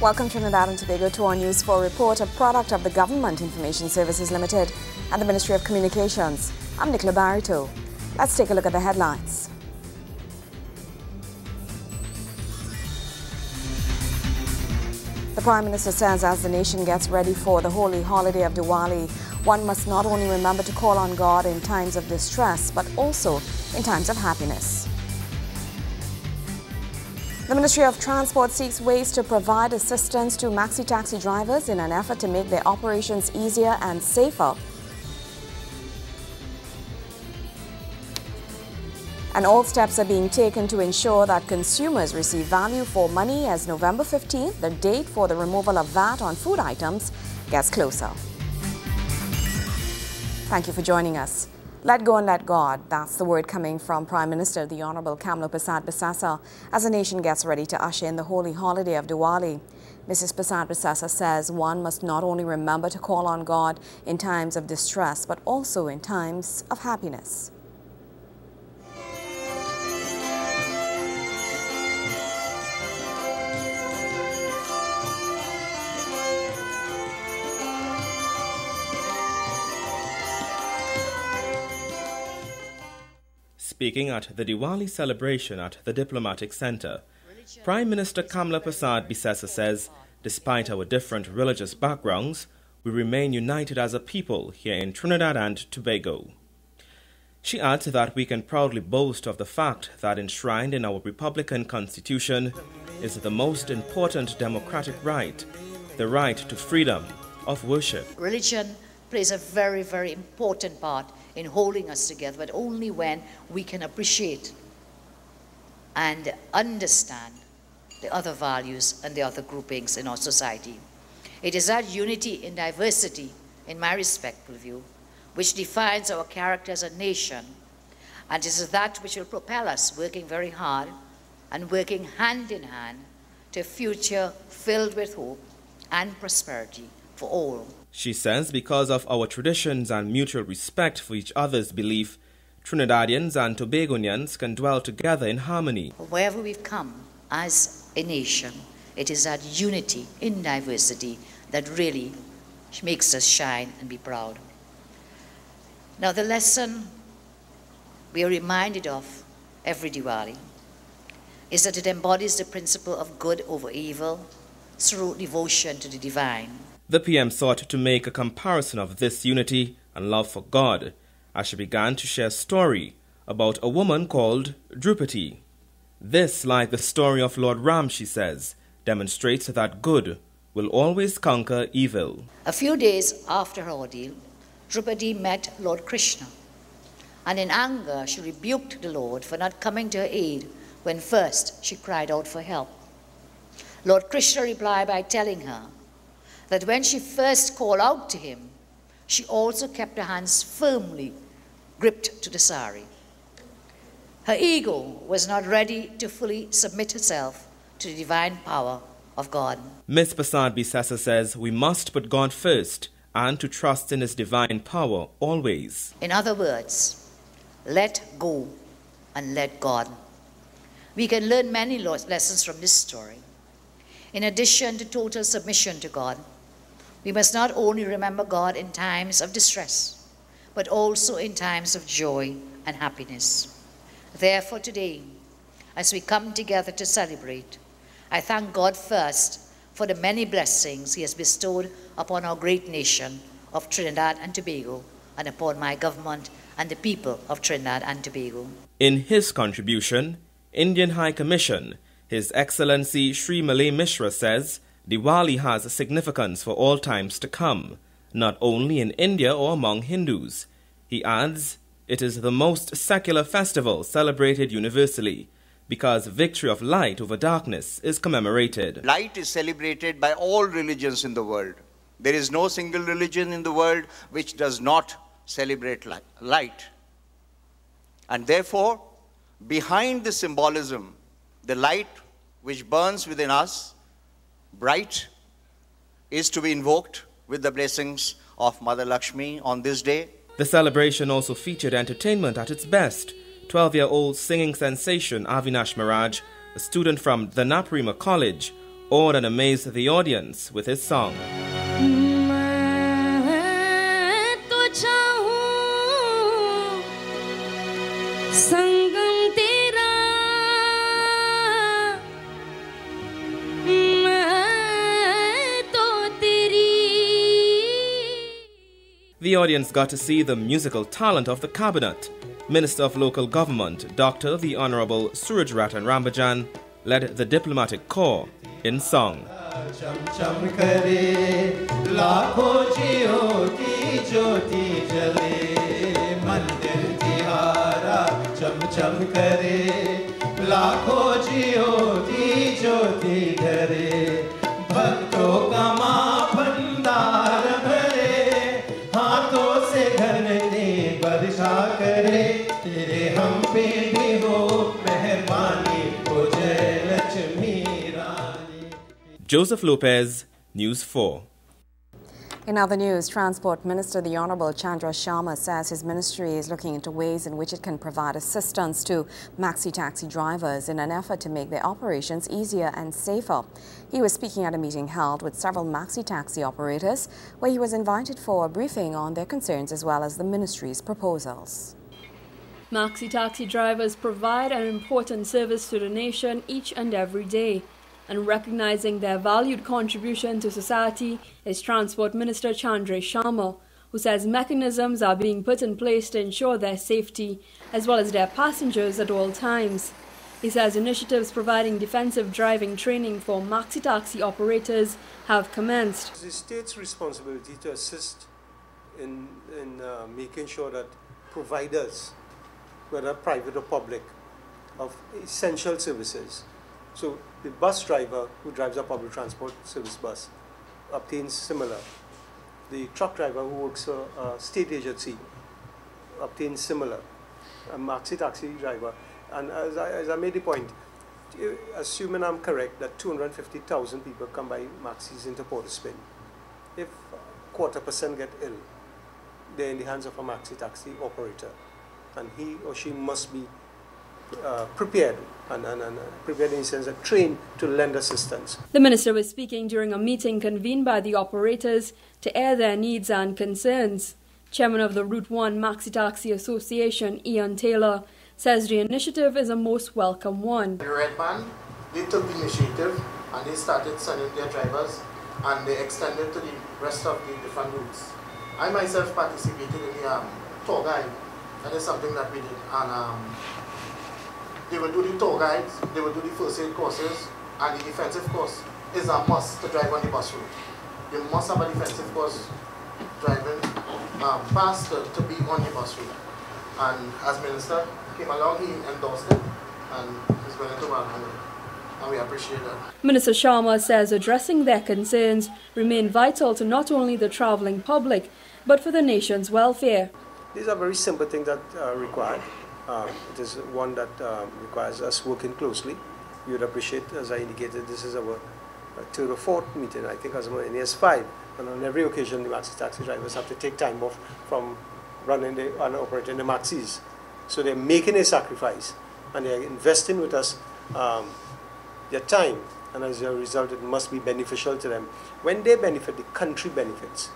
Welcome Trinidad and Tobago to our News 4 report, a product of the Government Information Services Limited and the Ministry of Communications. I'm Nicola Barito. Let's take a look at the headlines. The Prime Minister says as the nation gets ready for the holy holiday of Diwali, one must not only remember to call on God in times of distress, but also in times of happiness. The Ministry of Transport seeks ways to provide assistance to maxi-taxi drivers in an effort to make their operations easier and safer. And all steps are being taken to ensure that consumers receive value for money as November 15th, the date for the removal of VAT on food items, gets closer. Thank you for joining us. Let go and let God. That's the word coming from Prime Minister the Honourable Kamla Bissessar as the nation gets ready to usher in the holy holiday of Diwali. Mrs. Bissessar says one must not only remember to call on God in times of distress, but also in times of happiness. Speaking at the Diwali celebration at the Diplomatic Centre, Prime Minister Kamla Bissessar says, despite our different religious backgrounds, we remain united as a people here in Trinidad and Tobago. She adds that we can proudly boast of the fact that enshrined in our Republican Constitution is the most important democratic right, the right to freedom of worship. Religion plays a very, very important part in holding us together, but only when we can appreciate and understand the other values and the other groupings in our society. It is that unity in diversity, in my respectful view, which defines our character as a nation, and it is that which will propel us working very hard and working hand in hand to a future filled with hope and prosperity for all. She says because of our traditions and mutual respect for each other's belief, Trinidadians and Tobagonians can dwell together in harmony. Wherever we've come as a nation, it is that unity in diversity that really makes us shine and be proud. Now, the lesson we are reminded of every Diwali is that it embodies the principle of good over evil through devotion to the divine. The PM sought to make a comparison of this unity and love for God as she began to share a story about a woman called Drupadi. This, like the story of Lord Ram, she says, demonstrates that good will always conquer evil. A few days after her ordeal, Drupadi met Lord Krishna, and in anger she rebuked the Lord for not coming to her aid when first she cried out for help. Lord Krishna replied by telling her that when she first called out to him, she also kept her hands firmly gripped to the sari. Her ego was not ready to fully submit herself to the divine power of God. Ms. Bissessar says we must put God first and to trust in His divine power always. In other words, let go and let God. We can learn many lessons from this story. In addition to total submission to God, we must not only remember God in times of distress, but also in times of joy and happiness. Therefore today, as we come together to celebrate, I thank God first for the many blessings He has bestowed upon our great nation of Trinidad and Tobago and upon my government and the people of Trinidad and Tobago. In his contribution, Indian High Commission, His Excellency Sri Malay Mishra says, Diwali has a significance for all times to come, not only in India or among Hindus. He adds, it is the most secular festival celebrated universally, because victory of light over darkness is commemorated. Light is celebrated by all religions in the world. There is no single religion in the world which does not celebrate light. And therefore, behind the symbolism, the light which burns within us, bright, is to be invoked with the blessings of Mother Lakshmi on this day. The celebration also featured entertainment at its best. 12-year-old singing sensation Avinash Maraj, a student from the Naparima College, awed and amazed the audience with his song. The audience got to see the musical talent of the cabinet. Minister of Local Government, Dr. the Honorable Suraj Ratan Rambajan, led the diplomatic corps in song. Joseph Lopez, News 4. In other news, Transport Minister the Honorable Chandra Sharma says his ministry is looking into ways in which it can provide assistance to maxi-taxi drivers in an effort to make their operations easier and safer. He was speaking at a meeting held with several maxi-taxi operators, where he was invited for a briefing on their concerns as well as the ministry's proposals. Maxi-taxi drivers provide an important service to the nation each and every day. And recognizing their valued contribution to society is Transport Minister Chandra Sharma, who says mechanisms are being put in place to ensure their safety as well as their passengers at all times. He says initiatives providing defensive driving training for maxi-taxi operators have commenced. It's the state's responsibility to assist in making sure that providers, whether private or public, of essential services. So the bus driver who drives a public transport service bus obtains similar. The truck driver who works for a state agency obtains similar. A maxi-taxi driver. And as I made the point, assuming I'm correct, that 250,000 people come by maxis into Port-of-Spain. If 0.25% get ill, they're in the hands of a maxi-taxi operator. And he or she must be prepared and prepared in the sense of trained to lend assistance. The minister was speaking during a meeting convened by the operators to air their needs and concerns. Chairman of the Route 1 Maxi Taxi Association, Ian Taylor, says the initiative is a most welcome one. The Red Band, they took the initiative and they started sending their drivers and they extended to the rest of the different routes. I myself participated in the tour guide. That is something that we did. And they will do the tour guides, they will do the first aid courses, and the defensive course is a must to drive on the bus route. You must have a defensive course driving past to be on the bus route. And as Minister came along, he endorsed it and he's willing to welcome it. And we appreciate that. Minister Sharma says addressing their concerns remain vital to not only the travelling public, but for the nation's welfare. These are very simple things that are required. It is one that requires us working closely. You would appreciate, as I indicated, this is our third or fourth meeting, I think, as in AS5. And on every occasion, the maxi-taxi drivers have to take time off from running and operating the maxis. So they're making a sacrifice, and they're investing with us their time. And as a result, it must be beneficial to them. When they benefit, the country benefits.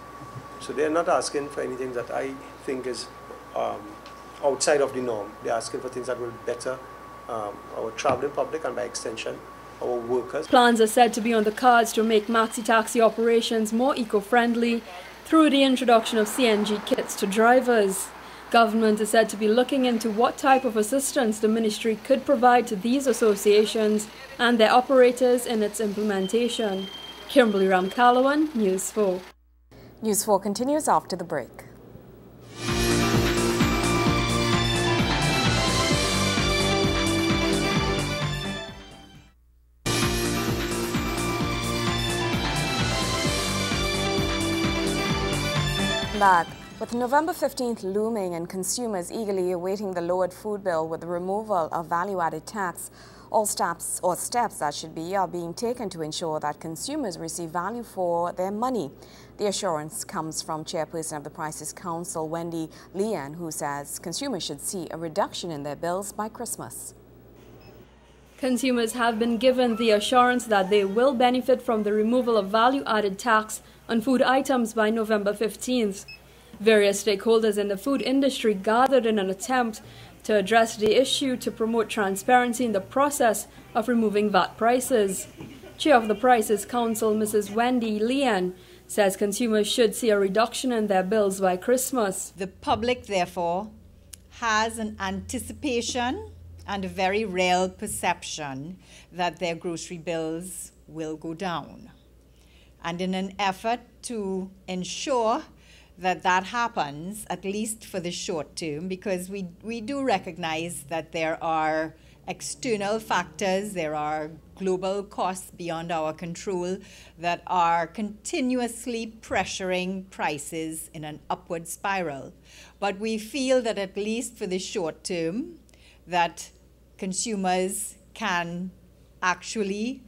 So they're not asking for anything that I think is outside of the norm. They're asking for things that will better our traveling public and by extension our workers. Plans are said to be on the cards to make maxi-taxi operations more eco-friendly through the introduction of CNG kits to drivers. Government is said to be looking into what type of assistance the ministry could provide to these associations and their operators in its implementation. Kimberly Ramkalawan, News 4. News 4 continues after the break. Back. With November 15th looming and consumers eagerly awaiting the lowered food bill with the removal of value-added tax, all steps that should be are being taken to ensure that consumers receive value for their money. The assurance comes from Chairperson of the Prices Council, Wendy Lian, who says consumers should see a reduction in their bills by Christmas. Consumers have been given the assurance that they will benefit from the removal of value-added tax on food items by November 15th. Various stakeholders in the food industry gathered in an attempt to address the issue to promote transparency in the process of removing VAT prices. Chair of the Prices Council, Mrs. Wendy Leon, says consumers should see a reduction in their bills by Christmas. The public, therefore, has an anticipation and a very real perception that their grocery bills will go down. And in an effort to ensure that that happens, at least for the short term, because we do recognize that there are external factors, there are global costs beyond our control that are continuously pressuring prices in an upward spiral. But we feel that at least for the short term, that consumers can actually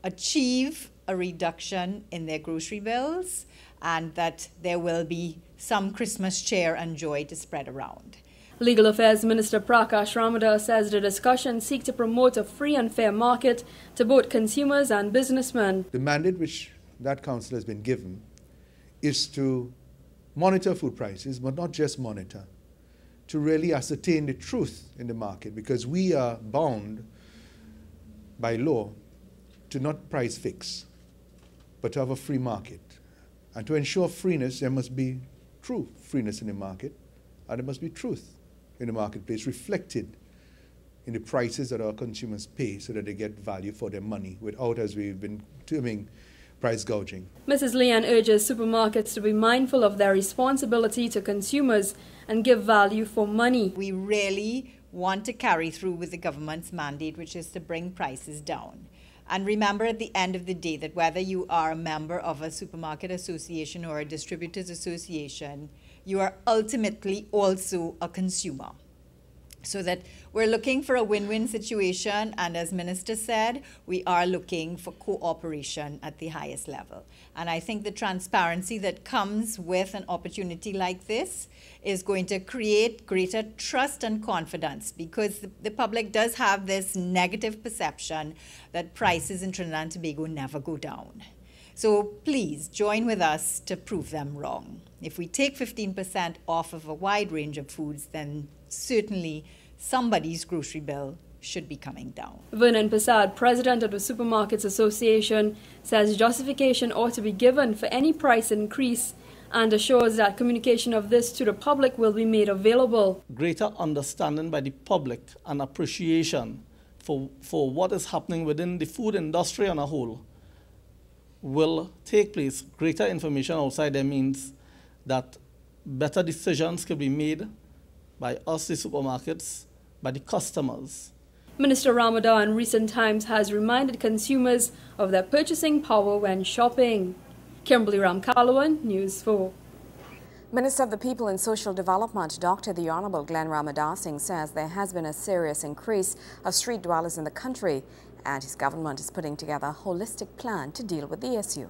achieve a reduction in their grocery bills and that there will be some Christmas cheer and joy to spread around. Legal Affairs Minister Prakash Ramada says the discussions seek to promote a free and fair market to both consumers and businessmen. The mandate which that council has been given is to monitor food prices, but not just monitor, to really ascertain the truth in the market, because we are bound by law to not price fix, but to have a free market. And to ensure freeness, there must be true freeness in the market, and there must be truth in the marketplace reflected in the prices that our consumers pay so that they get value for their money without, as we've been terming, price gouging. Mrs. Leon urges supermarkets to be mindful of their responsibility to consumers and give value for money. We really want to carry through with the government's mandate, which is to bring prices down. And remember at the end of the day that whether you are a member of a supermarket association or a distributors association, you are ultimately also a consumer. So that we're looking for a win-win situation, and as Minister said, we are looking for cooperation at the highest level. And I think the transparency that comes with an opportunity like this is going to create greater trust and confidence, because the public does have this negative perception that prices in Trinidad and Tobago never go down. So please join with us to prove them wrong. If we take 15% off of a wide range of foods, then certainly somebody's grocery bill should be coming down. Vernon Persad, president of the Supermarkets Association, says justification ought to be given for any price increase and assures that communication of this to the public will be made available. Greater understanding by the public and appreciation for what is happening within the food industry on a whole will take place. Greater information outside there means that better decisions can be made by us, the supermarkets, by the customers. Minister Ramada in recent times has reminded consumers of their purchasing power when shopping. Kimberly Ramkalawan, News 4. Minister of the People and Social Development, Dr. the Honorable Glenn Ramadasing, says there has been a serious increase of street dwellers in the country, and his government is putting together a holistic plan to deal with the issue.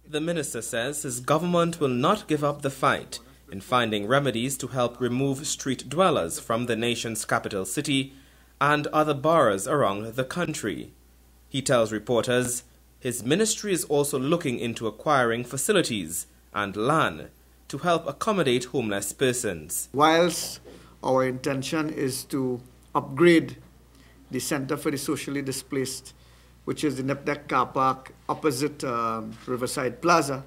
The minister says his government will not give up the fight in finding remedies to help remove street dwellers from the nation's capital city and other boroughs around the country. He tells reporters his ministry is also looking into acquiring facilities and land to help accommodate homeless persons. Whilst our intention is to upgrade the Center for the Socially Displaced, which is the NIPDEC car park opposite Riverside Plaza,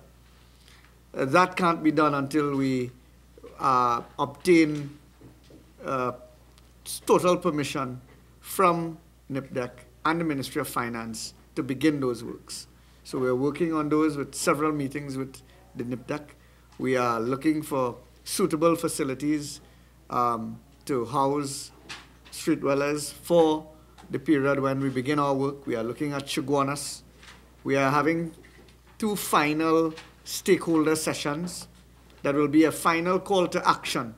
that can't be done until we obtain total permission from NIPDEC and the Ministry of Finance to begin those works. So we're working on those with several meetings with the NIPDEC. We are looking for suitable facilities to house street dwellers for the period when we begin our work. We are looking at Chuguanas. We are having 2 final stakeholder sessions that will be a final call to action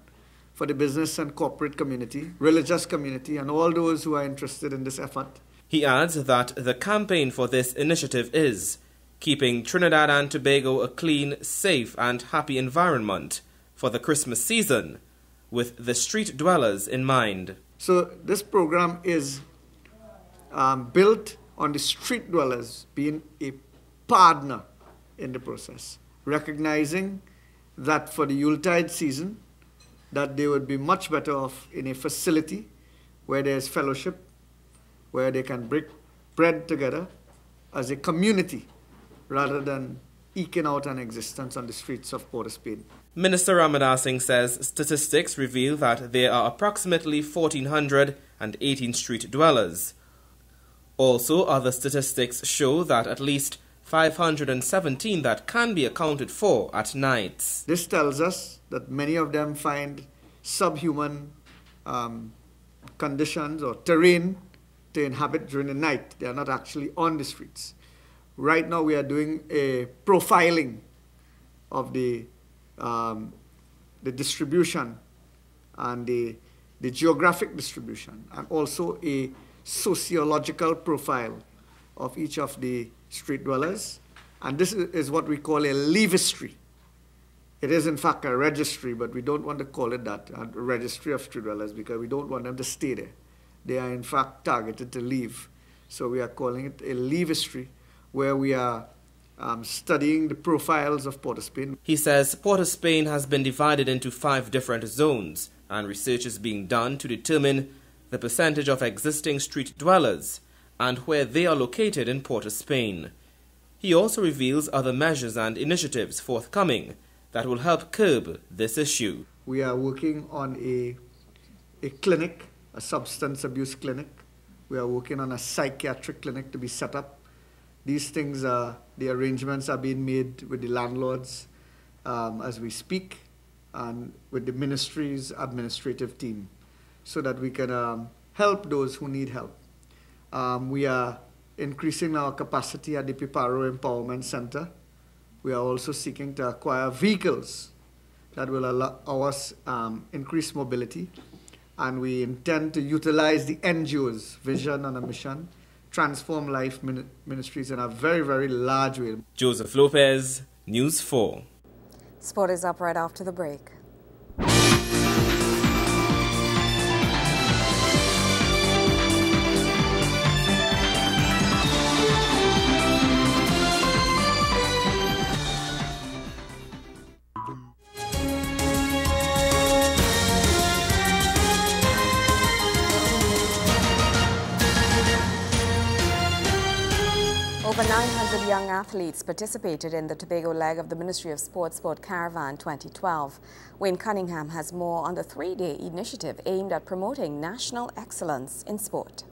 for the business and corporate community, religious community, and all those who are interested in this effort. He adds that the campaign for this initiative is keeping Trinidad and Tobago a clean, safe and happy environment for the Christmas season, with the street dwellers in mind. So this program is built on the street dwellers being a partner in the process, recognizing that for the Yuletide season, that they would be much better off in a facility where there's fellowship, where they can break bread together as a community, rather than eking out an existence on the streets of Port of Spain. Minister Ramada Singh says statistics reveal that there are approximately 1,418 street dwellers. Also, other statistics show that at least 517 that can be accounted for at nights. This tells us that many of them find subhuman conditions or terrain to inhabit during the night. They are not actually on the streets. Right now we are doing a profiling of the distribution and the geographic distribution, and also a sociological profile of each of the street dwellers. And this is what we call a leavistry. It is in fact a registry, but we don't want to call it that, a registry of street dwellers, because we don't want them to stay there. They are in fact targeted to leave. So we are calling it a leavistry, where we are studying the profiles of Port of Spain. He says Port of Spain has been divided into 5 different zones, and research is being done to determine the percentage of existing street dwellers and where they are located in Port of Spain. He also reveals other measures and initiatives forthcoming that will help curb this issue. We are working on a clinic, a substance abuse clinic. We are working on a psychiatric clinic to be set up. These things, the arrangements are being made with the landlords as we speak, and with the ministry's administrative team, so that we can help those who need help. We are increasing our capacity at the Piparo Empowerment Center. We are also seeking to acquire vehicles that will allow us increase mobility, and we intend to utilize the NGO's vision and a mission, transform life ministries in a very, very large way. Joseph Lopez, News 4. Sport is up right after the break. Over 900 young athletes participated in the Tobago leg of the Ministry of Sport Caravan 2012. Wayne Cunningham has more on the 3-day initiative aimed at promoting national excellence in sport.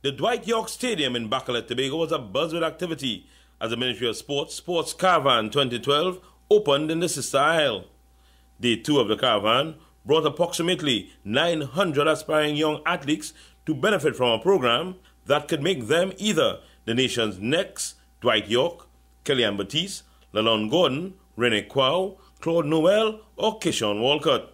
The Dwight York Stadium in Bacalet, Tobago was abuzz with activity as the Ministry of Sports Caravan 2012 opened in the Sister Isle. Day 2 of the caravan brought approximately 900 aspiring young athletes to benefit from a program that could make them either the nation's next Dwight York, Kellyanne Batiste, Lalonde Gordon, Rene Kwao, Claude Noel, or Kishon Walcott.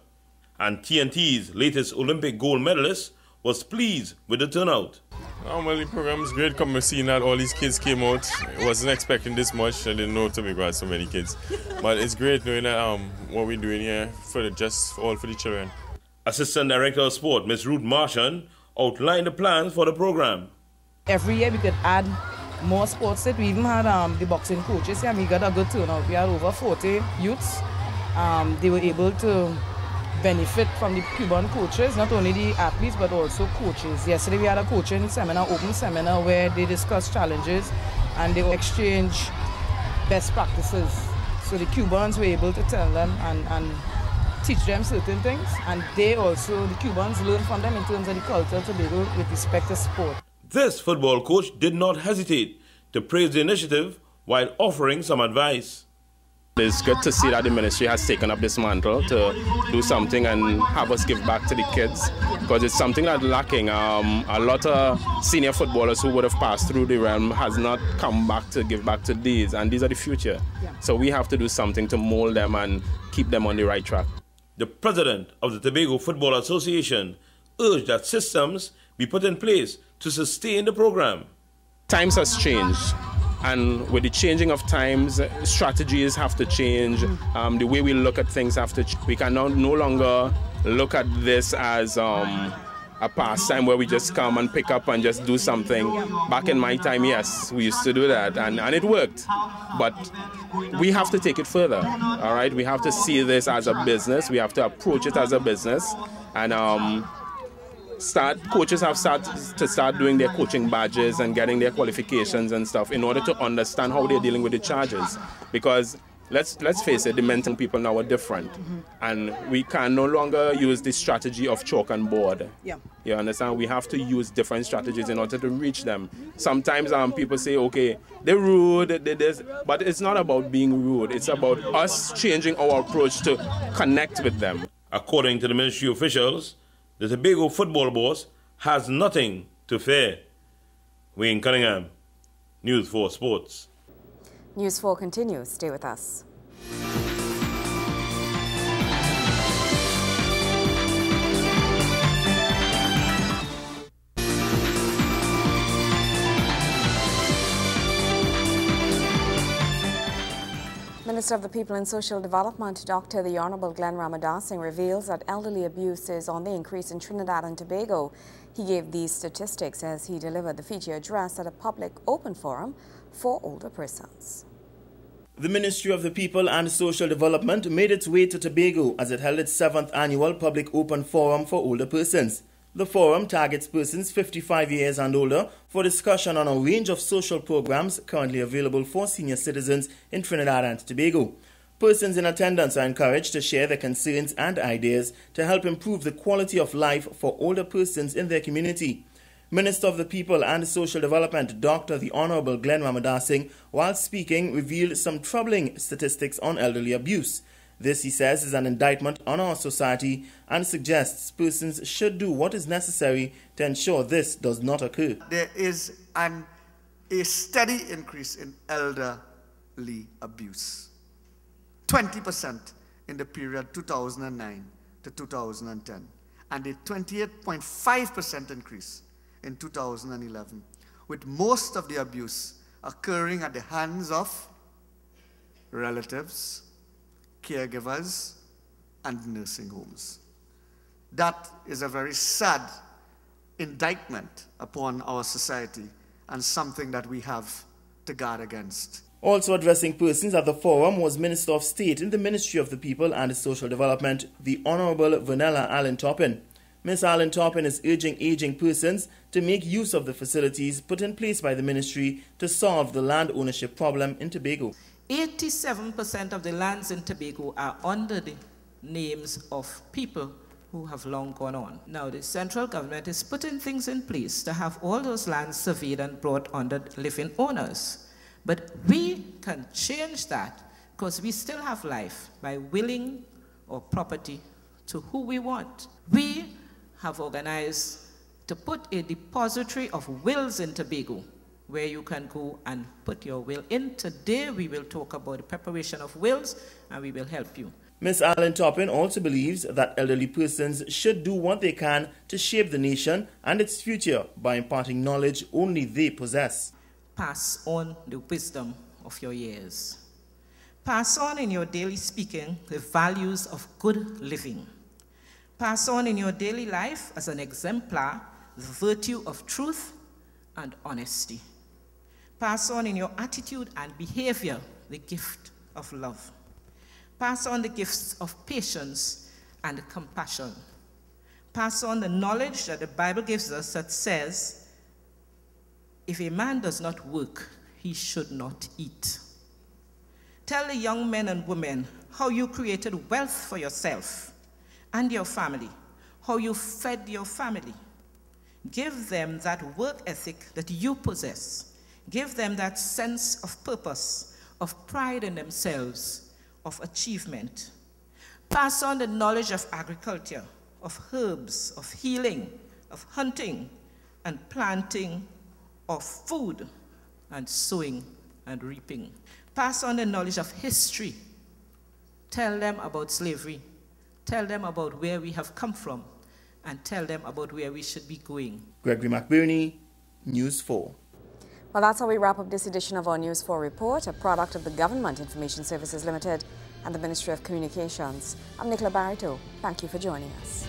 And TNT's latest Olympic gold medalist was pleased with the turnout. Well, the program is great. Come seeing that all these kids came out. I wasn't expecting this much. I didn't know Tobago had so many kids. But it's great knowing that what we're doing here all for the children. Assistant Director of Sport, Ms. Ruth Marchand, outlined the plans for the program. Every year we could add more sports. We even had the boxing coaches here, and we got a good turnout. We had over 40 youths. They were able to benefit from the Cuban coaches, not only the athletes but also coaches. Yesterday we had a coaching seminar, open seminar, where they discussed challenges and they exchange best practices. So the Cubans were able to tell them and teach them certain things, and the Cubans learn from them in terms of the culture of Tobago with respect to sport. This football coach did not hesitate to praise the initiative while offering some advice. It's good to see that the ministry has taken up this mantle to do something and have us give back to the kids, because it's something that's lacking. A lot of senior footballers who would have passed through the realm has not come back to give back to these, and these are the future. So we have to do something to mold them and keep them on the right track. The president of the Tobago Football Association urged that systems be put in place to sustain the program. Times has changed, and with the changing of times, strategies have to change. The way we look at things have to change. We can no longer look at this as a pastime where we just come and pick up and just do something. Back in my time, yes, we used to do that, and it worked. But we have to take it further, all right? We have to see this as a business. We have to approach it as a business. And coaches have to start doing their coaching badges and getting their qualifications and stuff in order to understand how they're dealing with the charges. Because let's face it, the mental people now are different, and we can no longer use the strategy of chalk and board. Yeah. You understand? We have to use different strategies in order to reach them. Sometimes people say, okay, they're rude, they this, but it's not about being rude. It's about us changing our approach to connect with them. According to the ministry officials, the Tobago Football Board has nothing to fear. Wayne Cunningham, News 4 Sports. News 4 continues. Stay with us. Minister of the People and Social Development, Dr. the Honorable Glenn Ramadasing, reveals that elderly abuse is on the increase in Trinidad and Tobago. He gave these statistics as he delivered the feature address at a public open forum for older persons. The Ministry of the People and Social Development made its way to Tobago as it held its 7th annual public open forum for older persons. The forum targets persons 55 years and older for discussion on a range of social programs currently available for senior citizens in Trinidad and Tobago. Persons in attendance are encouraged to share their concerns and ideas to help improve the quality of life for older persons in their community. Minister of the People and Social Development, Dr. the Honorable Glenn Ramadasing, while speaking, revealed some troubling statistics on elderly abuse. This, he says, is an indictment on our society and suggests persons should do what is necessary to ensure this does not occur. There is a steady increase in elderly abuse. 20% in the period 2009 to 2010, and a 28.5% increase in 2011, with most of the abuse occurring at the hands of relatives, caregivers, and nursing homes. That is a very sad indictment upon our society and something that we have to guard against. Also addressing persons at the forum was Minister of State in the Ministry of the People and Social Development, the Honorable Vanella Allen Toppin. Ms. Allen Toppin is urging aging persons to make use of the facilities put in place by the ministry to solve the land ownership problem in Tobago. 87% of the lands in Tobago are under the names of people who have long gone on. Now, the central government is putting things in place to have all those lands surveyed and brought under living owners. But we can change that because we still have life by willing our property to who we want. We have organized to put a depository of wills in Tobago where you can go and put your will in. Today we will talk about the preparation of wills and we will help you. Ms. Allen Toppin also believes that elderly persons should do what they can to shape the nation and its future by imparting knowledge only they possess. Pass on the wisdom of your years. Pass on in your daily speaking the values of good living. Pass on in your daily life as an exemplar the virtue of truth and honesty. Pass on in your attitude and behavior the gift of love. Pass on the gifts of patience and compassion. Pass on the knowledge that the Bible gives us that says, if a man does not work, he should not eat. Tell the young men and women how you created wealth for yourself and your family, how you fed your family. Give them that work ethic that you possess. Give them that sense of purpose, of pride in themselves, of achievement. Pass on the knowledge of agriculture, of herbs, of healing, of hunting and planting, of food and sowing and reaping. Pass on the knowledge of history. Tell them about slavery. Tell them about where we have come from and tell them about where we should be going. Gregory McBurney, News 4. Well, that's how we wrap up this edition of our News 4 report, a product of the Government Information Services Limited and the Ministry of Communications. I'm Nicola Barito. Thank you for joining us.